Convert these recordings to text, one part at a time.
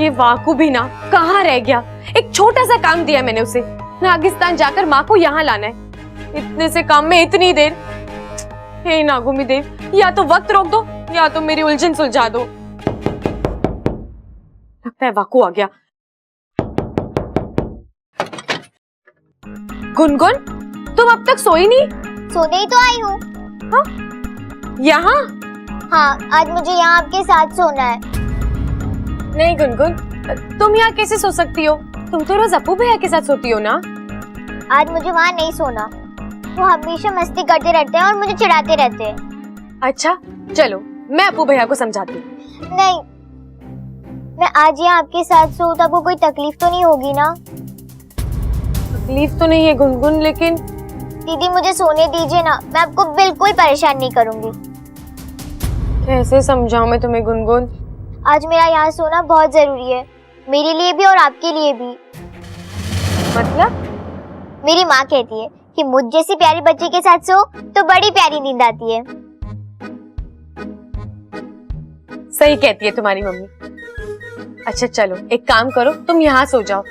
ये वाकू भी ना कहाँ रह गया। एक छोटा सा काम दिया मैंने उसे, नागिस्तान जाकर माँ को यहाँ लाना है। इतने से काम में इतनी देर। हे नागुमी देव, या तो वक्त रोक दो या तो मेरी उलझन सुलझा दो। लगता है वाकू आ गया। गुनगुन, तुम अब तक सोई नहीं? सोने ही तो आई हूँ। हाँ? यहाँ? हाँ, आज मुझे यहाँ आपके साथ सोना है। नहीं गुनगुन, तुम यहाँ कैसे सो सकती हो? तुम तो रोज अपू भैया के साथ सोती हो ना। आज मुझे वहाँ नहीं सोना। वो हमेशा मस्ती करते रहते हैं और मुझे चिढ़ाते रहते हैं। अच्छा चलो, मैं अपू भैया को समझाती हूँ। नहीं, मैं आज यहाँ आपके साथ सोऊं तो आपको कोई तकलीफ तो नहीं होगी ना? तकलीफ तो नहीं है गुनगुन, लेकिन दीदी मुझे सोने दीजिए ना, मैं आपको बिल्कुल परेशान नहीं करूंगी। कैसे समझाऊं मैं तुम्हें गुनगुन? आज मेरा यहाँ सोना बहुत जरूरी है, मेरे लिए भी और आपके लिए भी। मतलब? मेरी माँ कहती है कि मुझ जैसी प्यारी बच्ची के साथ सो तो बड़ी प्यारी नींद आती है। सही कहती है तुम्हारी मम्मी। अच्छा चलो, एक काम करो, तुम यहाँ सो जाओ।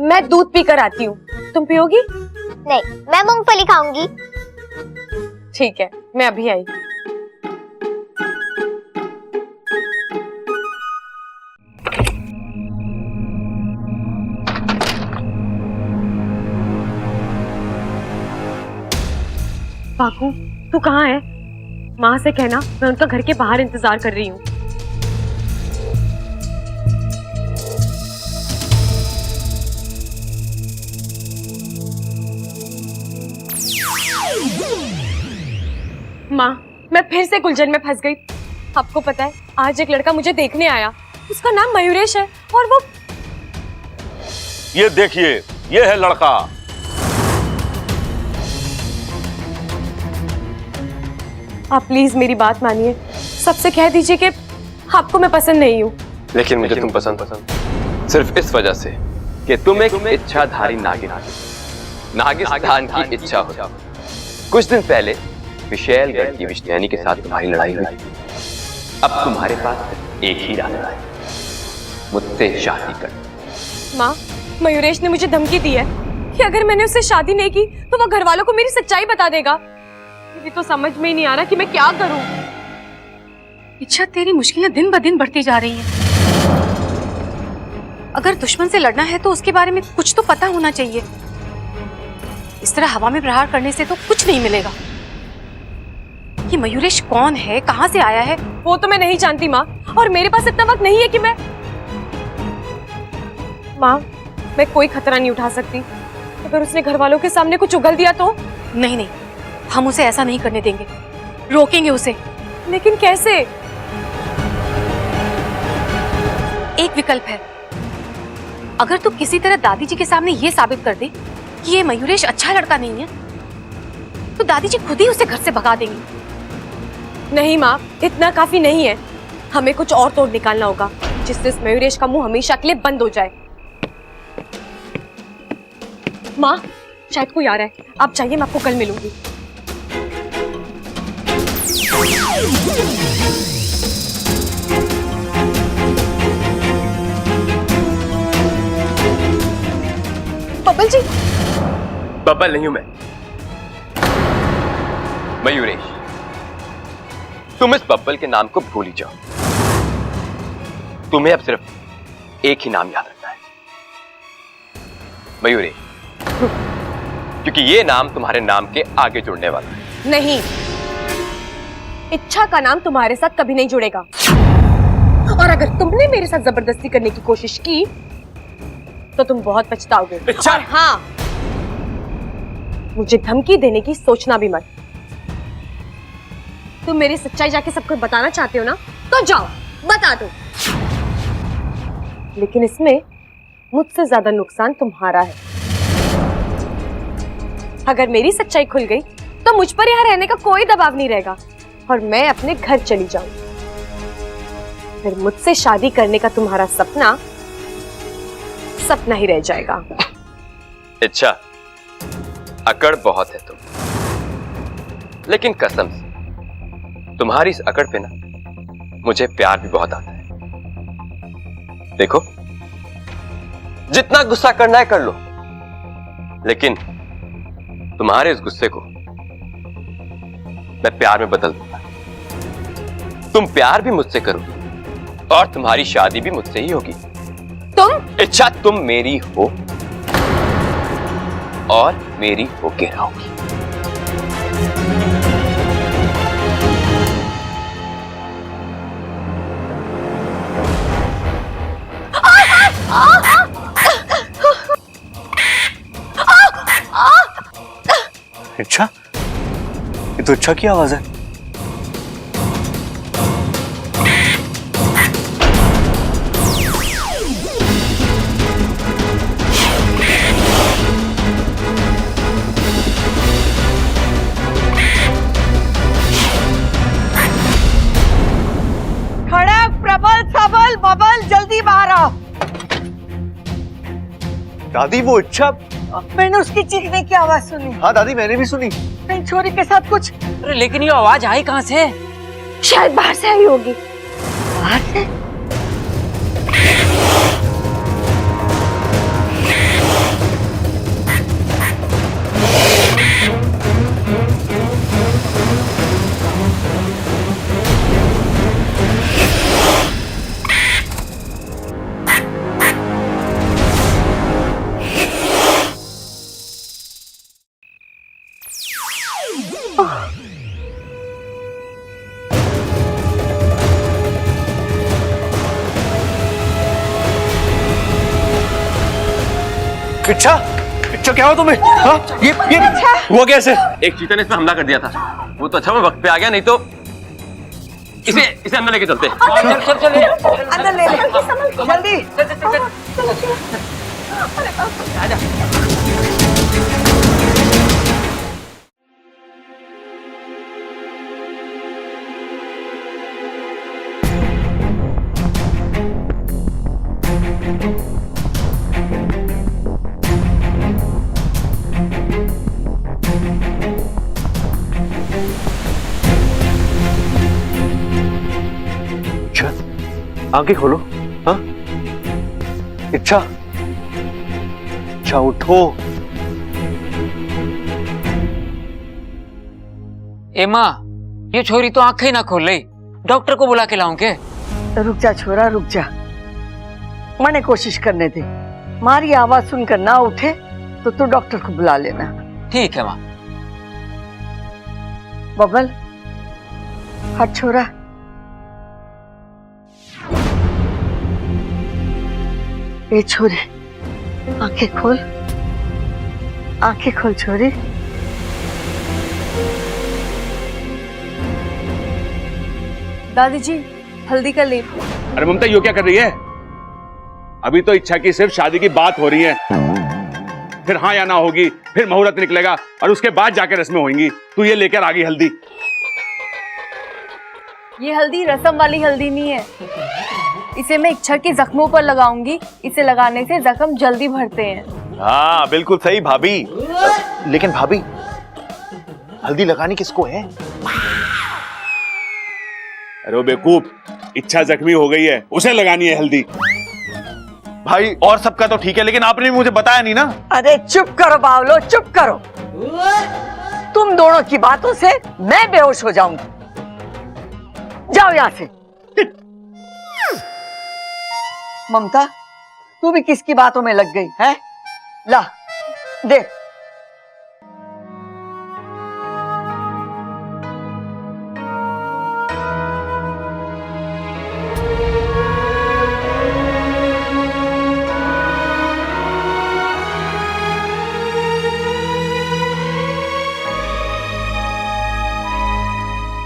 मैं दूध पी कर आती हूँ, तुम पियोगी? नहीं, मैं मूंगफली खाऊंगी। ठीक है, मैं अभी आई। बाकू, तू कहाँ है? माँ से कहना मैं उनका घर के बाहर इंतजार कर रही हूँ। माँ, मैं फिर से उलझन में फंस गई। आपको पता है, आज एक लड़का मुझे देखने आया। उसका नाम मयूरेश है और वो... ये देखिए, ये है लड़का। आप प्लीज मेरी बात मानिए, सबसे कह दीजिए कि आपको मैं पसंद नहीं हूँ। लेकिन मुझे तुम पसंद सिर्फ इस वजह से कि तुम एक इच्छाधारी नागिन नागिस्तान की इच्छा हो। कुछ दिन पहले विशैलगढ़ की विष्णुयानी के साथ तुम्हारी लड़ाई हुई। अब तुम्हारे पास एक ही रास्ता है, मुझसे शादी कर। माँ, मयूरेश ने मुझे धमकी दी है कि अगर मैंने उससे शादी नहीं की तो वो घर वालों को मेरी सच्चाई बता देगा। मुझे तो समझ में ही नहीं आ रहा कि मैं क्या करूं। इच्छा, तेरी मुश्किलें दिन ब दिन बढ़ती जा रही हैं। अगर दुश्मन से लड़ना है तो उसके बारे में कुछ तो पता होना चाहिए। इस तरह हवा में प्रहार करने से तो कुछ नहीं मिलेगा। ये मयूरेश कौन है, कहाँ से आया है? वो तो मैं नहीं जानती माँ, और मेरे पास इतना वक्त नहीं है कि मैं... माँ, मैं कोई खतरा नहीं उठा सकती। अगर उसने घर वालों के सामने कुछ उगल दिया तो? नहीं नहीं, हम उसे ऐसा नहीं करने देंगे, रोकेंगे उसे। लेकिन कैसे? एक विकल्प है। अगर तू किसी तरह दादी जी के सामने ये साबित कर दे कि ये मयूरेश अच्छा लड़का नहीं है, तो दादी जी खुद ही उसे घर से भगा देंगी। नहीं माँ, इतना काफी नहीं है। हमें कुछ और तोड़ निकालना होगा जिससे इस मयूरेश का मुंह हमेशा के लिए बंद हो जाए। माँ, शायद कोई आ रहा है, आप जाइए, मैं आपको कल मिलूंगी। बब्बल जी। बब्बल नहीं हूं मैं, मयूरेश। तुम इस बब्बल के नाम को भूल ही जाओ। तुम्हें अब सिर्फ एक ही नाम याद रखना है, मयूरेश, क्योंकि ये नाम तुम्हारे नाम के आगे जुड़ने वाला है। नहीं, इच्छा का नाम तुम्हारे साथ कभी नहीं जुड़ेगा। और अगर तुमने मेरे साथ जबरदस्ती करने की कोशिश की तो तुम बहुत पछताओगे। और हाँ, मुझे धमकी देने की सोचना भी मत। तुम मेरी सच्चाई जाके सबको बताना चाहते हो ना, तो जाओ बता दो। लेकिन इसमें मुझसे ज्यादा नुकसान तुम्हारा है। अगर मेरी सच्चाई खुल गई तो मुझ पर यहाँ रहने का कोई दबाव नहीं रहेगा और मैं अपने घर चली जाऊं। फिर मुझसे शादी करने का तुम्हारा सपना सपना ही रह जाएगा। इच्छा, अकड़ बहुत है तुम, लेकिन कसम से तुम्हारी इस अकड़ पे ना मुझे प्यार भी बहुत आता है। देखो, जितना गुस्सा करना है कर लो, लेकिन तुम्हारे इस गुस्से को मैं प्यार में बदल दूंगा। तुम प्यार भी मुझसे करोगी और तुम्हारी शादी भी मुझसे ही होगी। तुम इच्छा, तुम मेरी हो और मेरी होके रहोगी। इच्छा, ये तो इच्छा की आवाज है। खड़क, प्रबल, सबल, बबल, जल्दी बाहर आओ। दादी वो इच्छा। मैंने उसकी चीखने की आवाज सुनी। हाँ दादी, मैंने भी सुनी। नहीं, छोरी के साथ कुछ। अरे लेकिन ये आवाज आई कहाँ से? शायद बाहर से आई होगी। बाहर से? इच्छा, इच्छा क्या हुआ तुम्हें? हाँ? ये हुआ कैसे? एक चीता ने इस पे हमला कर दिया था। वो तो अच्छा मैं वक्त पे आ गया, नहीं तो इसे अंदर लेके चलते। चल अंदर ले ले, जल्दी। आंखें खोलो। हाँ? इच्छा, इच्छा उठो। ए माँ, ये छोरी तो आंखें ना खोल रही। डॉक्टर को बुला के लाऊं के? रुक जा छोरा, रुक जा। मने कोशिश करने दे। मारी आवाज सुनकर ना उठे तो तू डॉक्टर को बुला लेना। ठीक है माँ। बबल, हट छोरा। ए छोरी, आंखें खोल, आंखें खोल छोरी। दादी जी, हल्दी का लेप। अरे ममता, यो क्या कर रही है? अभी तो इच्छा की सिर्फ शादी की बात हो रही है, फिर हाँ या ना होगी, फिर मुहूर्त निकलेगा और उसके बाद जाकर रस्में होंगी। तू ये लेकर आ गई हल्दी। ये हल्दी रसम वाली हल्दी नहीं है। इसे मैं इच्छा के जख्मों पर लगाऊंगी। इसे लगाने से जख्म जल्दी भरते हैं। हाँ बिल्कुल सही भाभी। लेकिन भाभी, हल्दी लगानी किसको है? अरे वो बेवकूफ, इच्छा जख्मी हो गई है, उसे लगानी है हल्दी। भाई और सबका तो ठीक है, लेकिन आपने भी मुझे बताया नहीं ना। अरे चुप करो बावलो, चुप करो। तुम दोनों की बातों से मैं बेहोश हो जाऊंगी। जाओ यहां से। ममता, तू भी किसकी बातों में लग गई है? ला दे।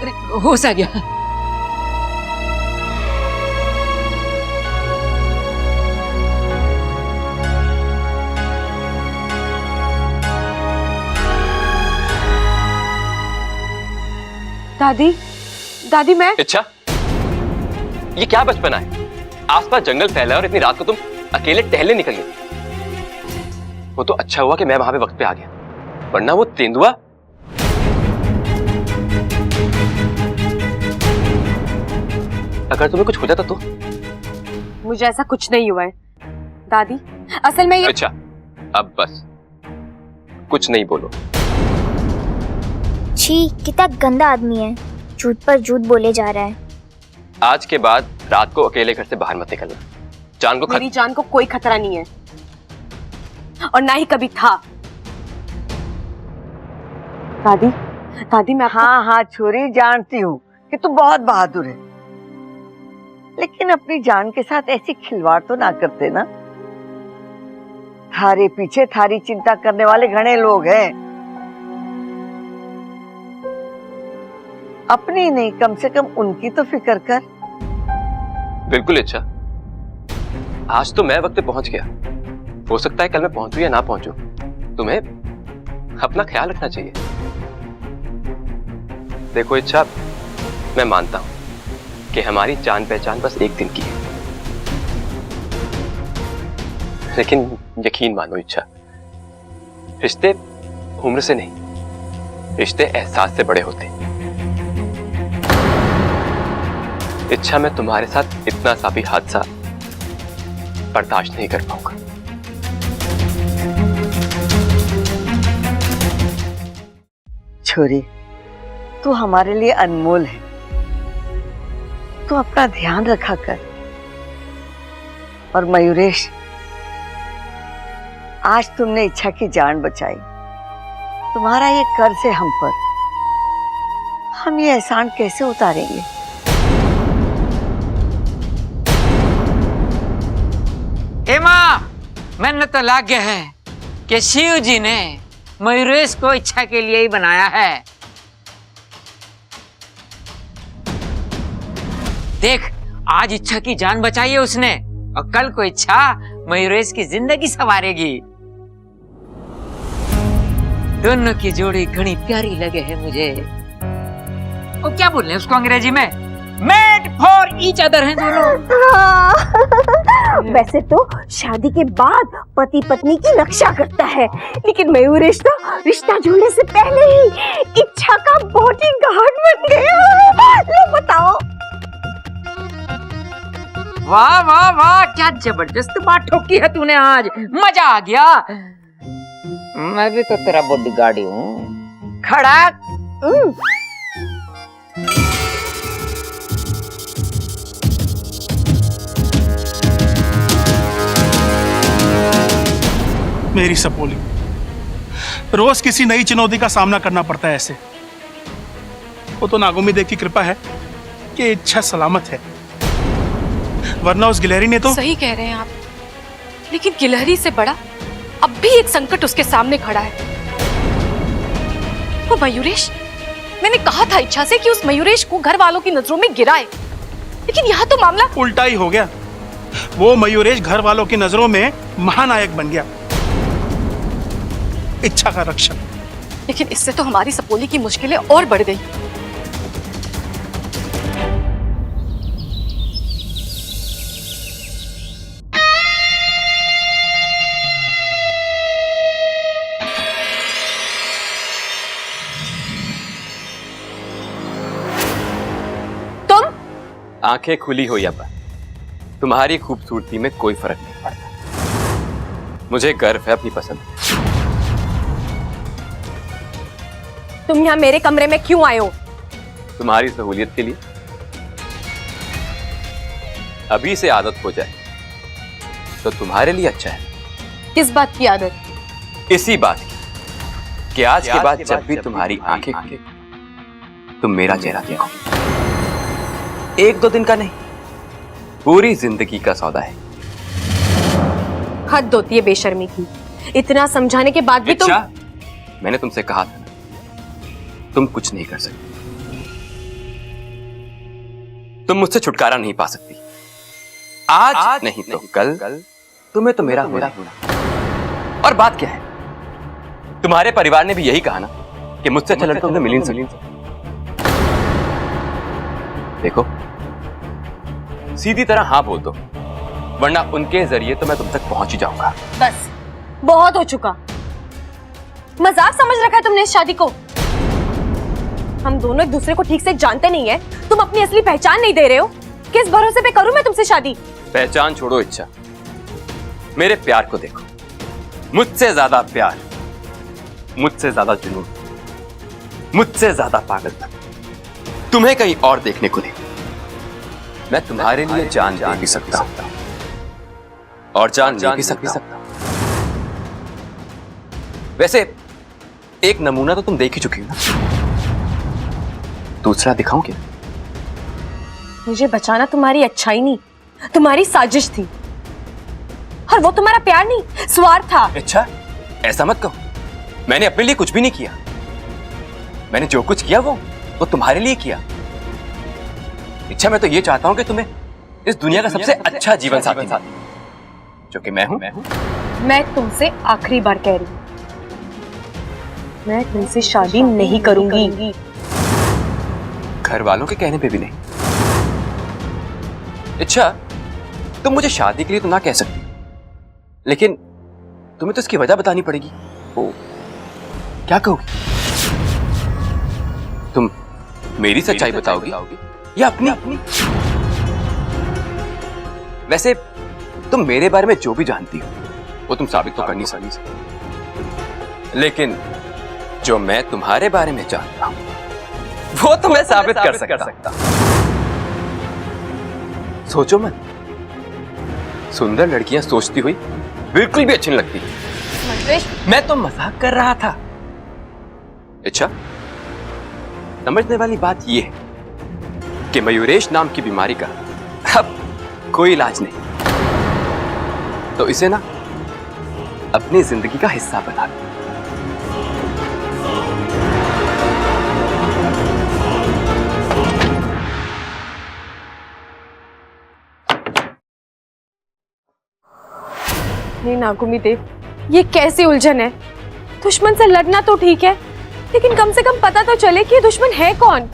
अरे होश आ गया। दादी, दादी मैं। इच्छा, ये क्या बचपना है? आसपास जंगल फैला है और इतनी रात को तुम अकेले टहलने निकल गई। वो तो अच्छा हुआ कि मैं वहां पे वक्त पे आ गया, वरना वो तेंदुआ। अगर तुम्हें कुछ हो जाता तो? मुझे ऐसा कुछ नहीं हुआ है दादी। असल में ये अच्छा, अब बस कुछ नहीं बोलो। छी, कितना गंदा आदमी है, झूठ पर झूठ बोले जा रहा है। आज के बाद रात को अकेले घर से बाहर मत निकलना। जान को मेरी जान को कोई खतरा नहीं है और ना ही कभी था। दादी दादी मैं हाँ हाँ छोरी, जानती हूँ कि तू बहुत बहादुर है, लेकिन अपनी जान के साथ ऐसी खिलवाड़ तो ना करते ना। थारे पीछे थारी चिंता करने वाले घने लोग हैं, अपनी नहीं कम से कम उनकी तो फिक्र कर। बिल्कुल इच्छा, आज तो मैं वक्त पे पहुंच गया, हो सकता है कल मैं पहुंचूं या ना पहुंचूं। तुम्हें अपना ख्याल रखना चाहिए। देखो इच्छा, मैं मानता हूं कि हमारी जान पहचान बस एक दिन की है, लेकिन यकीन मानो इच्छा, रिश्ते उम्र से नहीं, रिश्ते एहसास से बड़े होते हैं। इच्छा, मैं तुम्हारे साथ इतना सा भी हादसा बर्दाश्त नहीं कर पाऊंगा। छोरी, तू हमारे लिए अनमोल है, तू अपना ध्यान रखा कर। और मयूरेश, आज तुमने इच्छा की जान बचाई, तुम्हारा ये कर्ज है हम पर, हम ये एहसान कैसे उतारेंगे। ए माँ, मैंने तो लग गया है कि शिव जी ने मयूरेश को इच्छा के लिए ही बनाया है। देख, आज इच्छा की जान बचाई है उसने और कल को इच्छा मयूरेश की जिंदगी संवारेगी। दोनों की जोड़ी घनी प्यारी लगे है मुझे। वो क्या बोल रहे हैं उसको अंग्रेजी में? मेड फॉर ईच अदर हैं दोनों। वैसे तो शादी के बाद पति पत्नी की रक्षा करता है, लेकिन मयूरेश तो रिश्ता जुड़ने से पहले ही इच्छा का बॉडीगार्ड बन गया। लो बताओ। वाह वाह वाह, क्या जबरदस्त बात ठोकी है तूने आज, मजा आ गया। मैं भी तो तेरा बॉडीगार्ड ही हूँ। खड़ा मेरी सपोली, रोज किसी नई चुनौती का सामना करना पड़ता है ऐसे। वो तो नागोमी देव की कृपा है कि इच्छा सलामत है, वरना उस गिलहरी ने तो। सही कह रहे हैं आप, लेकिन गिलहरी से बड़ा अब भी एक संकट उसके सामने खड़ा है, वो मयूरेश। मैंने कहा था इच्छा से कि उस मयूरेश को घर वालों की नजरों में गिराए, लेकिन यहाँ तो मामला उल्टा ही हो गया। वो मयूरेश घर वालों की नजरों में महानायक बन गया, इच्छा का रक्षक। लेकिन इससे तो हमारी सपोली की मुश्किलें और बढ़ गई। तुम आंखें खुली हो या बंद, तुम्हारी खूबसूरती में कोई फर्क नहीं पड़ता। मुझे गर्व है अपनी पसंद। तुम यहाँ मेरे कमरे में क्यों आए हो? तुम्हारी सहूलियत के लिए। अभी से आदत हो जाए तो तुम्हारे लिए अच्छा है। किस बात की आदत? इसी बात की कि आज के बाद जब भी तुम्हारी आंखें खुले तुम मेरा चेहरा देखो। एक दो दिन का नहीं, पूरी जिंदगी का सौदा है। हद होती है बेशर्मी की, इतना समझाने के बाद भी तुम। इच्छा, मैंने तुमसे कहा था ना, तुम कुछ नहीं कर सकती, तुम मुझसे छुटकारा नहीं पा सकती। आज नहीं तो कल तुम्हें तो मेरा होना। और बात क्या है, तुम्हारे परिवार ने भी यही कहा ना कि मुझसे अच्छा लड़का तुम्हें मिल नहीं सकता। देखो, सीधी तरह हाँ बोल दो, वरना उनके जरिए तो मैं तुम तक पहुंच ही जाऊंगा। बस बहुत हो चुका। मजाक समझ रखा है तुमने इस शादी को। हम दोनों एक दूसरे को ठीक से जानते नहीं है, तुम अपनी असली पहचान नहीं दे रहे हो। किस भरोसे पे करूं मैं तुमसे शादी? पहचान छोड़ो इच्छा, मेरे प्यार को देखो। मुझसे ज्यादा प्यार, मुझसे ज्यादा जुनून, मुझसे ज्यादा पागलपन तुम्हें कहीं और देखने को नहीं। मैं तुम्हारे लिए जान दे भी सकता हूं और जान ले भी सकता हूं। वैसे एक नमूना तो तुम देख ही चुकी हो ना, दूसरा दिखाऊं क्या? मुझे बचाना तुम्हारी अच्छाई नहीं, तुम्हारी साजिश थी। और वो तुम्हारा प्यार नहीं, स्वार्थ था। अच्छा, ऐसा मत कहो। मैंने अपने लिए कुछ भी नहीं किया। मैंने जो कुछ किया वो तुम्हारे लिए किया। इच्छा, मैं तो ये चाहता हूं कि तुम्हें इस दुनिया का सबसे अच्छा जीवन साथी मिले, जो कि मैं हूं। मैं तुमसे आखिरी बार कह रही हूं, मैं तुमसे शादी नहीं करूंगी। घर वालों के कहने पे भी नहीं। इच्छा, तुम मुझे शादी के लिए तो ना कह सकती, लेकिन तुम्हें तो इसकी वजह बतानी पड़ेगी। ओ, क्या कहोगी? तुम मेरी सच्चाई बताओगी या अपनी? वैसे तुम मेरे बारे में जो भी जानती हो वो तुम साबित तो कर नहीं सकती, लेकिन जो मैं तुम्हारे बारे में जानता हूं वो तो मैं साबित कर सकता। सोचो मत, सुंदर लड़कियां सोचती हुई बिल्कुल भी अच्छी नहीं लगती। मैं तो मजाक कर रहा था। अच्छा, समझने वाली बात यह है कि मयूरेश नाम की बीमारी का अब कोई इलाज नहीं, तो इसे ना अपनी जिंदगी का हिस्सा बना लो। नहीं नागुमी देव, ये कैसी उलझन है? दुश्मन से लड़ना तो ठीक है, लेकिन कम से कम पता तो चले कि ये दुश्मन है कौन।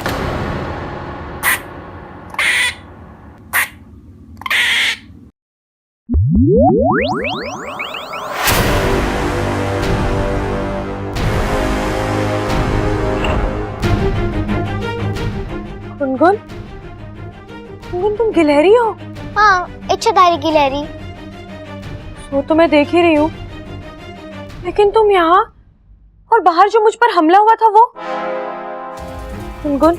गुनगुन, गुनगुन तुम गिलहरी हो? हाँ, इच्छाधारी गिलहरी। वो तो मैं देख ही रही हूँ, लेकिन तुम यहाँ और बाहर जो मुझ पर हमला हुआ था वो? गुनगुन,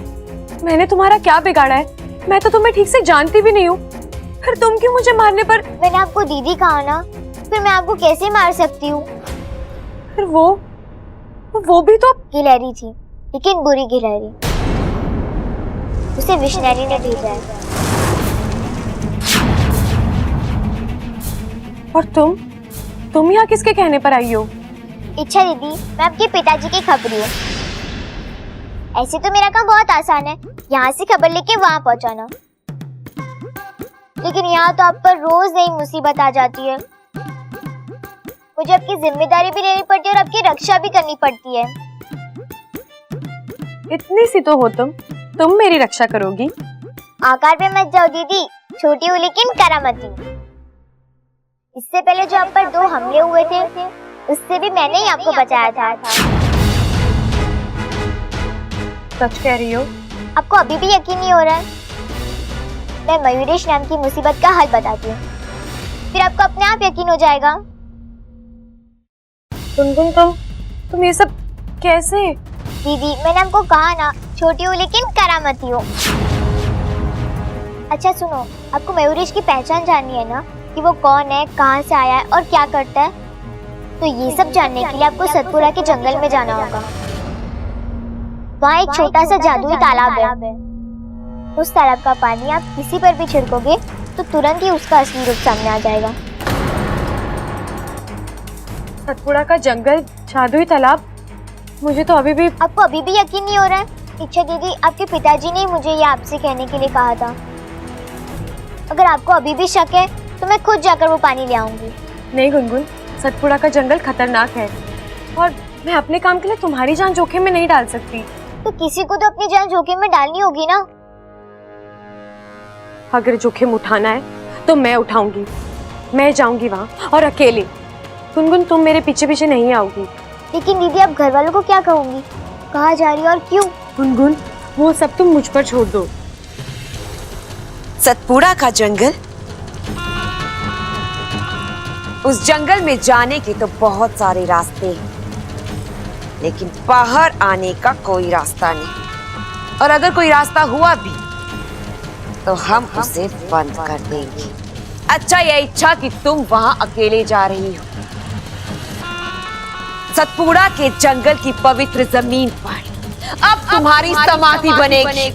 मैंने तुम्हारा क्या बिगाड़ा है? मैं तो तुम्हें ठीक से जानती भी नहीं हूँ, फिर तुम क्यों मुझे मारने पर? मैंने आपको दीदी कहा ना, फिर मैं आपको कैसे मार सकती हूँ? फिर वो भी तो गिलहरी थी, लेकिन बुरी गिलहरी। उसे विष्णु ने भेजा है। और तुम यहाँ किसके कहने पर आई हो? इच्छा दीदी, मैं आपके पिताजी की खबरी हूँ। ऐसे तो मेरा काम बहुत आसान है, यहाँ से खबर लेके वहाँ पहुँचाना, लेकिन यहाँ तो आप पर रोज नई मुसीबत आ जाती है। मुझे आपकी जिम्मेदारी भी लेनी पड़ती है और आपकी रक्षा भी करनी पड़ती है। इतनी सी तो हो तुम मेरी रक्षा करोगी? आकार पे मत जाओ दीदी, छोटी हूँ लेकिन करामती हूँ। इससे पहले जो आप पर 2 हमले हुए थे, उससे भी मैंने ही आपको बचाया था। सच कह रही हो? आपको अभी भी यकीन नहीं हो रहा है? मैं मयूरेश नाम की मुसीबत का हल बताती हूँ, फिर आपको अपने आप यकीन हो जाएगा। गुनगुन, तुम ये सब कैसे? दीदी, मैंने आपको कहा ना, छोटी हूँ लेकिन करामती हूँ। अच्छा सुनो, आपको मयूरेश की पहचान जाननी है ना, कि वो कौन है, कहाँ से आया है और क्या करता है? तो ये सब जानने के लिए आपको सतपुड़ा के जंगल में जाना होगा। वहाँ एक छोटा सा जादुई तालाब है। उस तालाब का पानी आप किसी पर भी छिड़कोगे तो तुरंत ही उसका असली रूप सामने आ जाएगा। सतपुड़ा का जंगल, जादुई तालाब? मुझे तो अभी भी यकीन नहीं हो रहा है? इच्छा दीदी, आपके पिताजी ने मुझे ये आपसे कहने के लिए कहा था। अगर आपको अभी भी शक है तो मैं खुद जाकर वो पानी ले आऊंगी। नहीं गुनगुन, सतपुड़ा का जंगल खतरनाक है और मैं अपने काम के लिए तुम्हारी जान जोखिम में नहीं डाल सकती। तो किसी को तो अपनी जान जोखिम में डालनी होगी ना। अगर जोखिम उठाना है तो मैं उठाऊंगी, मैं जाऊंगी वहाँ और अकेले। गुनगुन, तुम मेरे पीछे पीछे नहीं आओगी। लेकिन दीदी, आप घर वालों को क्या कहूंगी? कहाँ जा रही हो और क्यों? गुनगुन, वो सब तुम मुझ पर छोड़ दो। सतपुड़ा का जंगल उस जंगल में जाने के तो बहुत सारे रास्ते हैं, लेकिन बाहर आने का कोई रास्ता नहीं। और अगर कोई रास्ता हुआ भी तो हम उसे बंद कर देंगे। अच्छा, यह इच्छा कि तुम वहां अकेले जा रही हो सतपुड़ा के जंगल की पवित्र जमीन पर, अब तुम्हारी समाधि बनेगी।